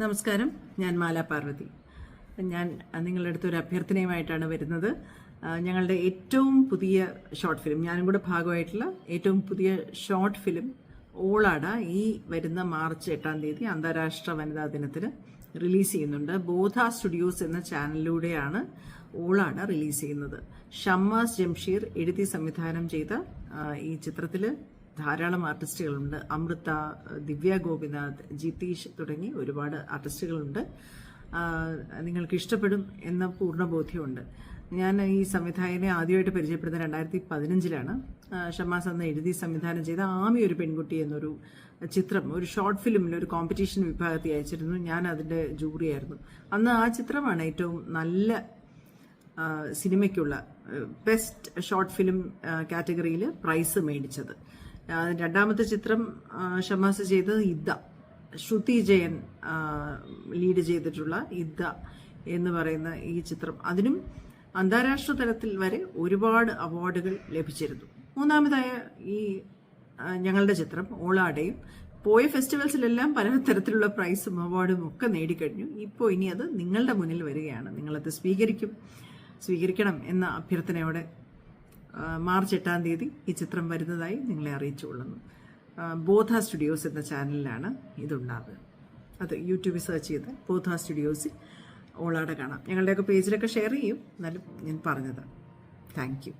നമസ്കാരം, ഞാൻ മാല പാർവതി. ഞാൻ നിങ്ങളുടെ അടുത്തൊരു അഭ്യർത്ഥനയുമായിട്ടാണ് വരുന്നത്. ഞങ്ങളുടെ ഏറ്റവും പുതിയ ഷോർട്ട് ഫിലിം, ഞാനും കൂടെ ഭാഗമായിട്ടുള്ള ഏറ്റവും പുതിയ ഷോർട്ട് ഫിലിം ഓളാട ഈ വരുന്ന മാർച്ച് 8-ാം തീയതി അന്താരാഷ്ട്ര വനിതാ ദിനത്തിന് റിലീസ് ചെയ്യുന്നുണ്ട്. ബോധ സ്റ്റുഡിയോസ് എന്ന ചാനലിലൂടെയാണ് ഓളാട റിലീസ് ചെയ്യുന്നത്. ഷമ്മാസ് ജംഷീർ എഴുതി സംവിധാനം ചെയ്ത ഈ ചിത്രത്തിൽ ധാരാളം ആർട്ടിസ്റ്റുകളുണ്ട്. അമൃത, ദിവ്യ ഗോപിനാഥ്, ജിതീഷ് തുടങ്ങി ഒരുപാട് ആർട്ടിസ്റ്റുകളുണ്ട്. നിങ്ങൾക്ക് ഇഷ്ടപ്പെടും എന്ന പൂർണ്ണ ബോധ്യമുണ്ട്. ഞാൻ ഈ സംവിധായകനെ ആദ്യമായിട്ട് പരിചയപ്പെടുന്നത് 2015-ലാണ്. ഷമ്മാസ് അന്ന് എഴുതി സംവിധാനം ചെയ്ത ആമി ഒരു പെൺകുട്ടി എന്നൊരു ചിത്രം ഒരു ഷോർട്ട് ഫിലിമിൽ ഒരു കോമ്പറ്റീഷൻ വിഭാഗത്തിൽ അയച്ചിരുന്നു. ഞാൻ അതിൻ്റെ ജൂറിയായിരുന്നു. അന്ന് ആ ചിത്രമാണ് ഏറ്റവും നല്ല സിനിമയ്ക്കുള്ള ബെസ്റ്റ് ഷോർട്ട് ഫിലിം കാറ്റഗറിയിൽ പ്രൈസ് മേടിച്ചത്. രണ്ടാമത്തെ ചിത്രം ഷമ്മാസ് ചെയ്തത് ഇദ്ദ, ശ്രുതി ജയൻ ലീഡ് ചെയ്തിട്ടുള്ള ഇദ്ദ എന്ന് പറയുന്ന ഈ ചിത്രം. അതിനും അന്താരാഷ്ട്ര തലത്തിൽ വരെ ഒരുപാട് അവാർഡുകൾ ലഭിച്ചിരുന്നു. മൂന്നാമതായ ഈ ഞങ്ങളുടെ ചിത്രം ഓളാടയും പോയ ഫെസ്റ്റിവൽസിലെല്ലാം പല തരത്തിലുള്ള പ്രൈസും അവാർഡും ഒക്കെ നേടിക്കഴിഞ്ഞു. ഇപ്പോൾ ഇനി അത് നിങ്ങളുടെ മുന്നിൽ വരികയാണ്. നിങ്ങളത് സ്വീകരിക്കണം എന്ന അഭ്യർത്ഥനയോടെ മാർച്ച് 8-ാം തീയതി ഈ ചിത്രം വരുന്നതായി നിങ്ങളെ അറിയിച്ചുകൊള്ളുന്നു. ബോധ സ്റ്റുഡിയോസ് എന്ന ചാനലിലാണ് ഇതുണ്ടാവുക. അത് യൂട്യൂബിൽ സെർച്ച് ചെയ്ത് ബോധ സ്റ്റുഡിയോസിൽ ഓളാട കാണാം. ഞങ്ങളുടെയൊക്കെ പേജിലൊക്കെ ഷെയർ ചെയ്യും. എന്നാലും ഞാൻ പറഞ്ഞത്. Thank you.